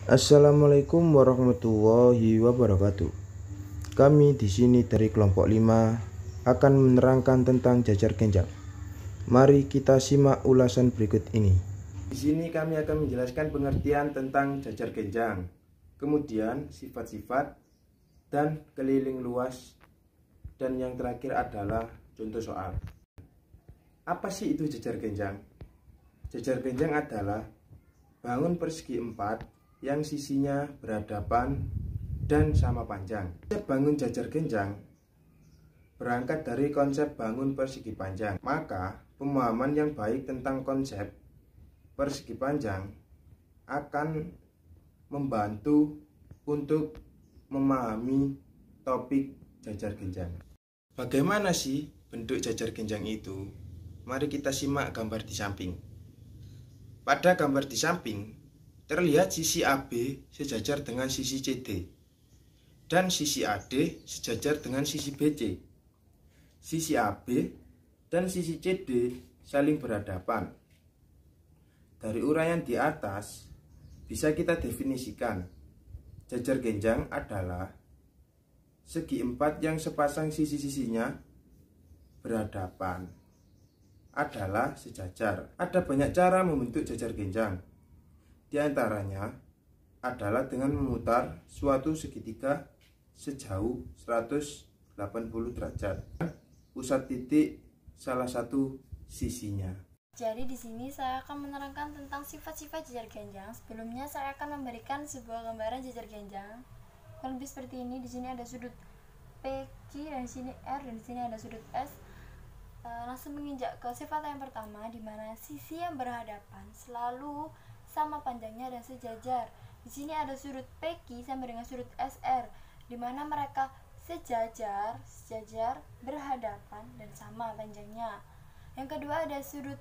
Assalamualaikum warahmatullahi wabarakatuh. Kami di sini dari kelompok 5 akan menerangkan tentang jajar genjang. Mari kita simak ulasan berikut ini. Di sini kami akan menjelaskan pengertian tentang jajar genjang, kemudian sifat-sifat dan keliling luas, dan yang terakhir adalah contoh soal. Apa sih itu jajar genjang? Jajar genjang adalah bangun persegi 4 yang sisinya berhadapan dan sama panjang. Konsep bangun jajar genjang berangkat dari konsep bangun persegi panjang. Maka pemahaman yang baik tentang konsep persegi panjang akan membantu untuk memahami topik jajar genjang. Bagaimana sih bentuk jajar genjang itu? Mari kita simak gambar di samping. Pada gambar di samping terlihat sisi AB sejajar dengan sisi CD dan sisi AD sejajar dengan sisi BC. Sisi AB dan sisi CD saling berhadapan. Dari uraian di atas bisa kita definisikan jajar genjang adalah segi 4 yang sepasang sisi-sisinya berhadapan adalah sejajar. Ada banyak cara membentuk jajar genjang. Di antaranya adalah dengan memutar suatu segitiga sejauh 180 derajat. Pusat titik salah satu sisinya. Jadi di sini saya akan menerangkan tentang sifat-sifat jajar genjang. Sebelumnya saya akan memberikan sebuah gambaran jajar genjang. Kurang lebih seperti ini. Di sini ada sudut PQ dan di sini R dan di sini ada sudut S. Langsung menginjak ke sifat yang pertama, di mana sisi yang berhadapan selalu sama panjangnya dan sejajar. Di sini ada sudut PQ sama dengan sudut SR, di mana mereka sejajar, berhadapan dan sama panjangnya. Yang kedua ada sudut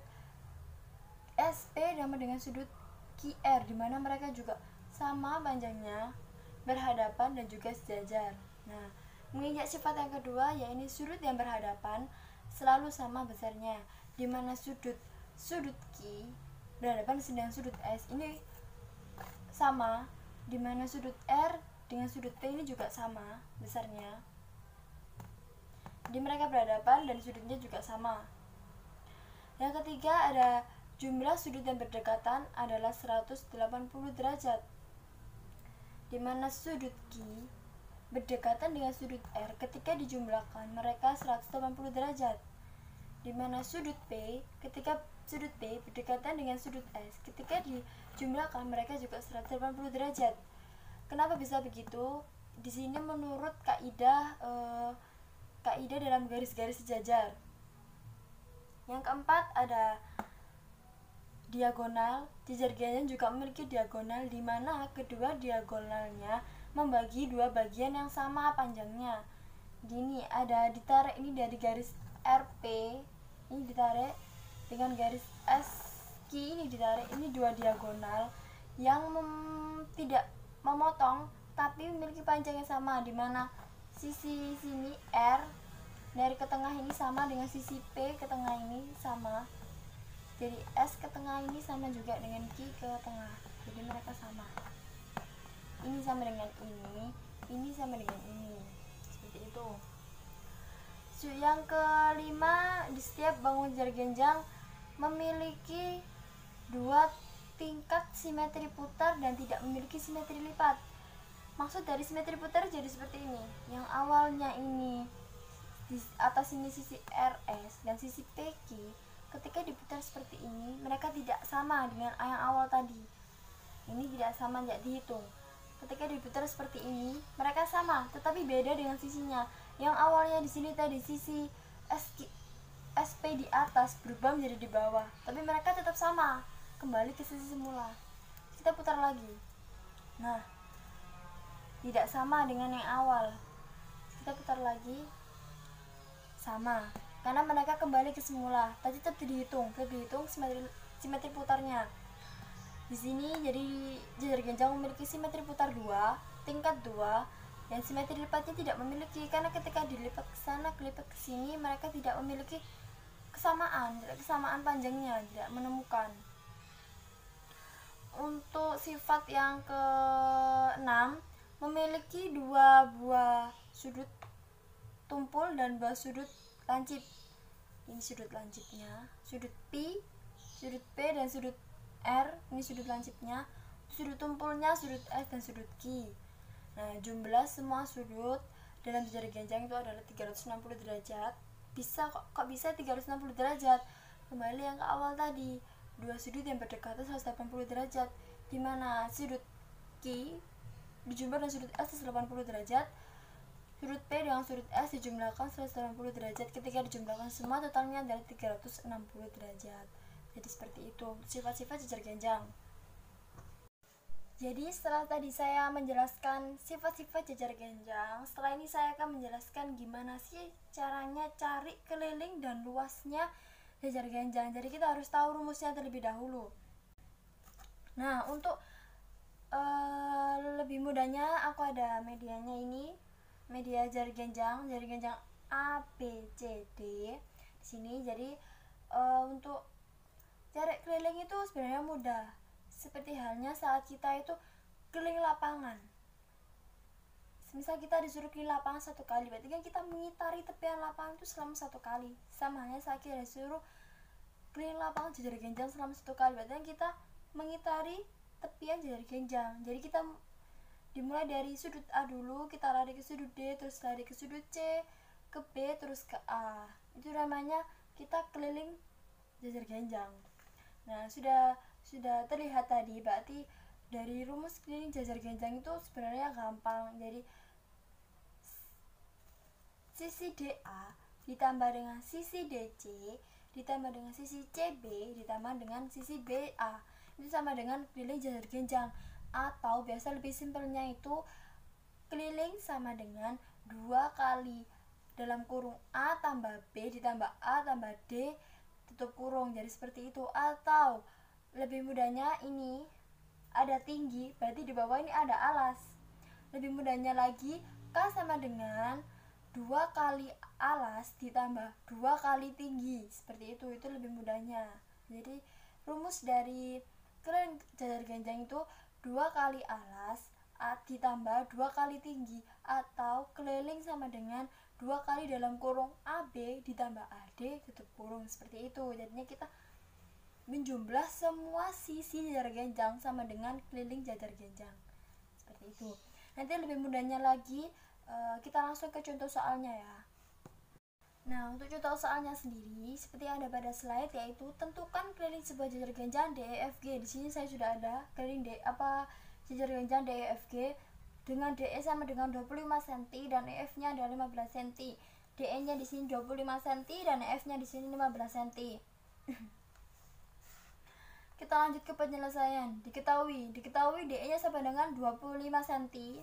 SP sama dengan sudut QR, di mana mereka juga sama panjangnya, berhadapan dan juga sejajar. Nah, menginjak sifat yang kedua yaitu sudut yang berhadapan selalu sama besarnya, di mana sudut Q berhadapan dengan sudut S ini sama, di mana sudut R dengan sudut P ini juga sama besarnya. Jadi mereka berhadapan dan sudutnya juga sama. Yang ketiga ada jumlah sudut yang berdekatan adalah 180 derajat, di mana sudut Q berdekatan dengan sudut R ketika dijumlahkan mereka 180 derajat, di mana sudut P berdekatan dengan sudut S ketika dijumlahkan mereka juga 180 derajat. Kenapa bisa begitu? Di sini menurut kaidah dalam garis-garis sejajar. Yang keempat ada diagonal. Jajar genjang juga memiliki diagonal, di mana kedua diagonalnya membagi dua bagian yang sama panjangnya. Gini, ada ditarik ini dari garis RP, ini ditarik dengan garis SQ, ini ditarik, ini dua diagonal yang tidak memotong tapi memiliki panjang yang sama, di mana sisi sini R dari ke tengah ini sama dengan sisi P ke tengah ini sama. Jadi S ke tengah ini sama juga dengan Q ke tengah. Jadi mereka sama. Ini sama dengan ini sama dengan ini. Seperti itu. Yang kelima, di setiap bangun jajar genjang memiliki dua tingkat simetri putar dan tidak memiliki simetri lipat. Maksud dari simetri putar jadi seperti ini. Yang awalnya ini di atas ini sisi RS dan sisi PQ, ketika diputar seperti ini mereka tidak sama dengan yang awal tadi. Ini tidak sama, tidak dihitung. Ketika diputar seperti ini mereka sama tetapi beda dengan sisinya. Yang awalnya di sini tadi sisi SP di atas berubah menjadi di bawah, tapi mereka tetap sama, kembali ke sisi semula. Kita putar lagi. Nah, tidak sama dengan yang awal. Kita putar lagi, sama, karena mereka kembali ke semula. Tadi tetap dihitung simetri putarnya. Di sini jadi jajar genjang memiliki simetri putar 2, tingkat 2, dan simetri lipatnya tidak memiliki, karena ketika dilipat ke sana, dilipat ke sini, mereka tidak memiliki kesamaan panjangnya, tidak menemukan. untuk sifat yang ke-6 memiliki dua buah sudut tumpul dan dua sudut lancip. Ini sudut lancipnya, sudut P dan sudut R, ini sudut lancipnya, sudut tumpulnya sudut S dan sudut Q. Nah, jumlah semua sudut dalam jajar genjang itu adalah 360 derajat. Kok bisa 360 derajat? Kembali yang ke awal tadi, dua sudut yang berdekatan 180 derajat, dimana sudut Q dijumlah dengan sudut S 180 derajat, sudut P dengan sudut S dijumlahkan 180 derajat. Ketika dijumlahkan semua totalnya adalah 360 derajat. Jadi seperti itu sifat-sifat jajar genjang. Jadi setelah tadi saya menjelaskan sifat-sifat jajar genjang, setelah ini saya akan menjelaskan gimana sih caranya cari keliling dan luasnya jajar genjang. Jadi kita harus tahu rumusnya terlebih dahulu. Nah, untuk lebih mudahnya aku ada medianya ini, media jajar genjang A, B, C, D di sini. Jadi untuk cari keliling itu sebenarnya mudah. Seperti halnya saat kita itu keliling lapangan. Misal kita disuruh keliling lapangan 1 kali, berarti kan kita mengitari tepian lapangan itu selama 1 kali. Sama halnya saat kita disuruh keliling lapangan jajar genjang selama 1 kali, berarti kan kita mengitari tepian jajar genjang. Jadi kita dimulai dari sudut A dulu, kita lari ke sudut D, terus lari ke sudut C, ke B, terus ke A. Itu namanya kita keliling jajar genjang. Nah, sudah terlihat tadi, berarti dari rumus keliling jajar genjang itu sebenarnya gampang. Jadi sisi DA ditambah dengan sisi DC ditambah dengan sisi CB ditambah dengan sisi BA itu sama dengan keliling jajar genjang, atau biasa lebih simpelnya itu keliling sama dengan 2 kali dalam kurung A tambah B ditambah A tambah D tutup kurung. Jadi seperti itu. Atau lebih mudahnya ini ada tinggi, berarti di bawah ini ada alas. Lebih mudahnya lagi K sama dengan 2 kali alas ditambah 2 kali tinggi. Seperti itu lebih mudahnya. Jadi rumus dari keliling jajar genjang itu 2 kali alas ditambah 2 kali tinggi, atau keliling sama dengan 2 kali dalam kurung AB ditambah AD tutup kurung. Seperti itu. Jadinya kita menjumlah semua sisi jajar genjang sama dengan keliling jajar genjang. Seperti itu. Nanti lebih mudahnya lagi kita langsung ke contoh soalnya ya. Nah, untuk contoh soalnya sendiri seperti yang ada pada slide, yaitu tentukan keliling sebuah jajar genjang DEFG. Di sini saya sudah ada keliling jajar genjang DEFG dengan DE sama dengan 25 cm dan EF-nya adalah 15 cm. DE-nya di sini 25 cm dan EF-nya di sini 15 cm. Kita lanjut ke penyelesaian. Diketahui DE-nya sama dengan 25 cm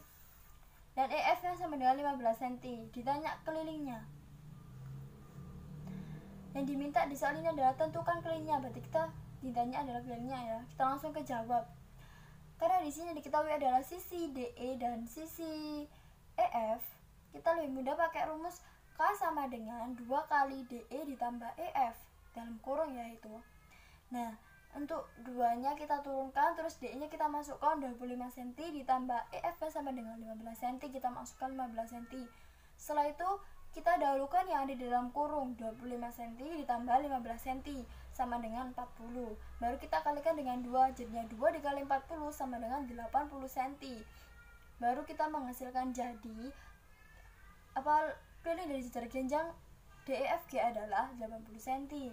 dan EF-nya sama dengan 15 cm. Ditanya kelilingnya. Yang diminta di soal ini adalah tentukan kelilingnya. Berarti kita ditanya adalah kelilingnya ya. Kita langsung ke jawab. Karena di sini diketahui adalah sisi DE dan sisi EF, kita lebih mudah pakai rumus K sama dengan 2 kali DE ditambah EF dalam kurung ya itu. Nah, untuk duanya kita turunkan, terus DE-nya kita masukkan 25 cm ditambah EF-nya sama dengan 15 cm, kita masukkan 15 cm. Setelah itu kita dahulukan yang ada di dalam kurung, 25 cm ditambah 15 cm sama dengan 40. Baru kita kalikan dengan 2, jadinya 2 dikali 40 sama dengan 80 cm. Baru kita menghasilkan jadi keliling dari jajar genjang DEFG adalah 80 cm.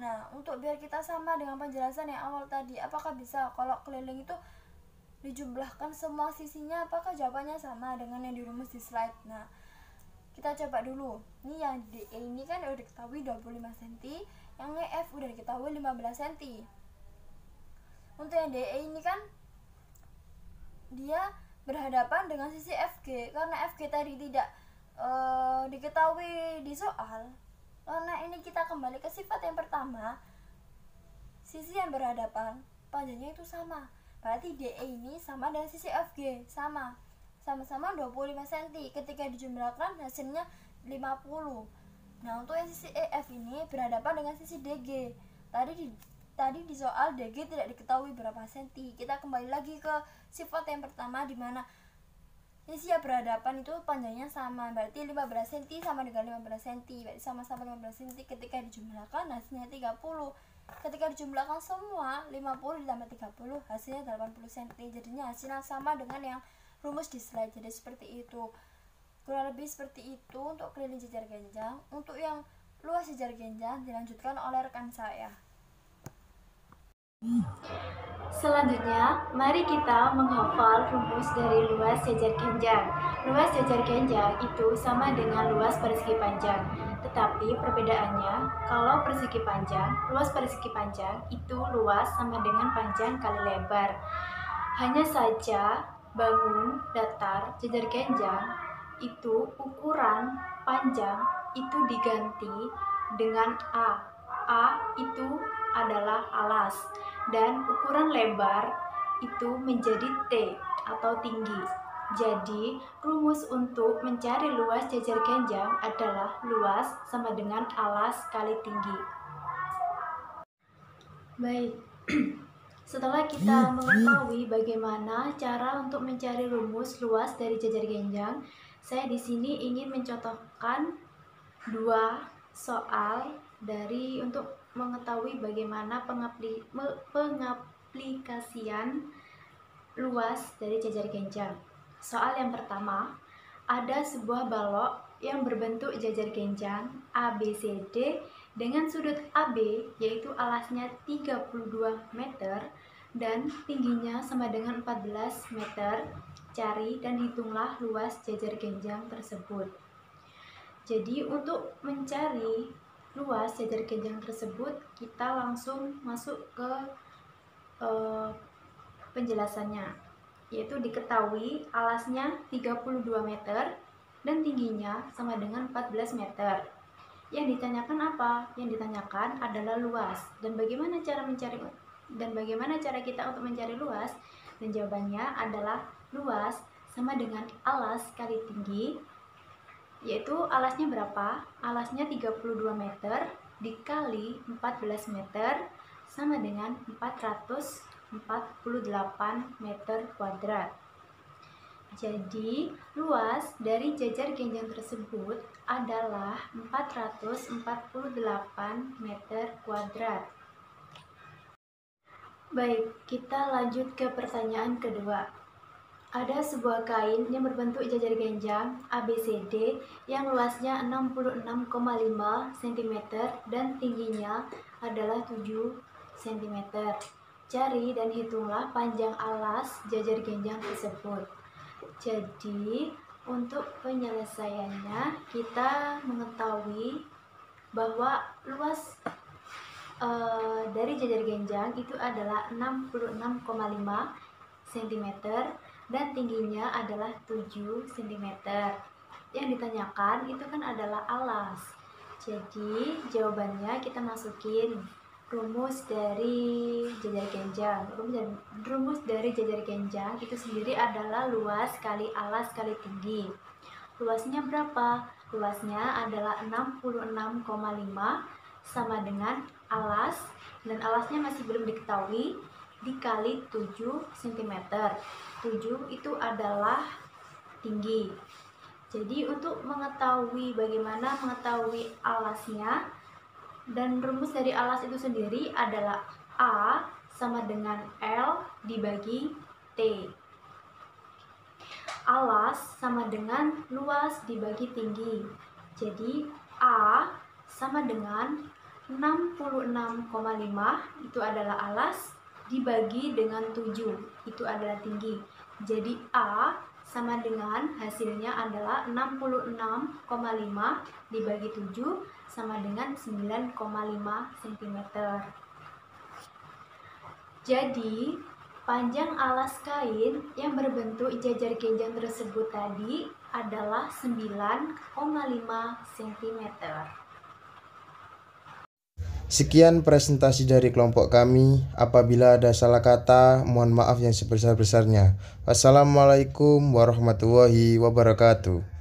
Nah, untuk biar kita sama dengan penjelasan yang awal tadi, apakah bisa kalau keliling itu dijumlahkan semua sisinya? Apakah jawabannya sama dengan yang dirumus di slide? Nah, kita coba dulu. Ini yang DE ini kan udah diketahui 25 cm, yang EF udah diketahui 15 cm. Untuk yang DE ini kan dia berhadapan dengan sisi FG, karena FG tadi tidak diketahui di soal. Karena ini kita kembali ke sifat yang pertama, sisi yang berhadapan panjangnya itu sama, berarti DE ini sama dengan sisi FG, sama-sama 25 cm. Ketika dijumlahkan hasilnya 50. Nah, untuk yang sisi EF ini berhadapan dengan sisi DG. Tadi tadi di soal DG tidak diketahui berapa senti. Kita kembali lagi ke sifat yang pertama, di mana sisi yang berhadapan itu panjangnya sama, berarti 15 cm sama dengan 15 cm, berarti sama-sama 15 cm. Ketika dijumlahkan hasilnya 30. Ketika dijumlahkan semua 50 ditambah 30 hasilnya 80 cm. Jadinya hasilnya sama dengan yang rumus di slide. Jadi seperti itu, kurang lebih seperti itu untuk keliling jajar genjang. Untuk yang luas jajar genjang dilanjutkan oleh rekan saya. Selanjutnya, mari kita menghafal rumus dari luas jajar genjang. Luas jajar genjang itu sama dengan luas persegi panjang. Tetapi perbedaannya, kalau persegi panjang, luas persegi panjang itu luas sama dengan panjang kali lebar. Hanya saja bangun datar jajar genjang itu ukuran panjang itu diganti dengan A. A itu adalah alas dan ukuran lebar itu menjadi T atau tinggi. Jadi, rumus untuk mencari luas jajar genjang adalah luas sama dengan alas kali tinggi. Baik, setelah kita mengetahui bagaimana cara untuk mencari rumus luas dari jajar genjang, saya di sini ingin mencontohkan dua soal untuk mengetahui bagaimana pengaplikasian luas dari jajar genjang. Soal yang pertama, ada sebuah balok yang berbentuk jajar genjang ABCD dengan sudut AB yaitu alasnya 32 meter dan tingginya sama dengan 14 meter. Cari dan hitunglah luas jajar genjang tersebut. Jadi untuk mencari luas jajar genjang tersebut, kita langsung masuk ke penjelasannya, yaitu diketahui alasnya 32 meter dan tingginya sama dengan 14 meter. Yang ditanyakan apa? Yang ditanyakan adalah luas. Dan bagaimana cara kita untuk mencari luas? Dan jawabannya adalah luas sama dengan alas kali tinggi, yaitu alasnya berapa? Alasnya 32 meter dikali 14 meter sama dengan 448 meter kuadrat. Jadi, luas dari jajar genjang tersebut adalah 448 meter kuadrat. Baik, kita lanjut ke pertanyaan kedua. Ada sebuah kain yang berbentuk jajar genjang ABCD yang luasnya 66,5 cm dan tingginya adalah 7 cm. Cari dan hitunglah panjang alas jajar genjang tersebut. Jadi, untuk penyelesaiannya kita mengetahui bahwa luas dari jajar genjang itu adalah 66,5 cm dan tingginya adalah 7 cm. Yang ditanyakan itu kan adalah alas. Jadi jawabannya kita masukin rumus dari jajar genjang. Rumus dari jajar genjang itu sendiri adalah luas kali alas kali tinggi. Luasnya berapa? Luasnya adalah 66,5 sama dengan alas, dan alasnya masih belum diketahui, dikali 7 cm. 7 itu adalah tinggi. Jadi untuk bagaimana mengetahui alasnya, dan rumus dari alas itu sendiri adalah A sama dengan L dibagi T. Alas sama dengan luas dibagi tinggi. Jadi A sama dengan 66,5 itu adalah alas dibagi dengan 7 itu adalah tinggi. Jadi A sama dengan hasilnya adalah 66,5 dibagi 7 sama dengan 9,5 cm. Jadi panjang alas kain yang berbentuk jajar genjang tersebut tadi adalah 9,5 cm. Sekian presentasi dari kelompok kami. Apabila ada salah kata, mohon maaf yang sebesar-besarnya. Wassalamualaikum warahmatullahi wabarakatuh.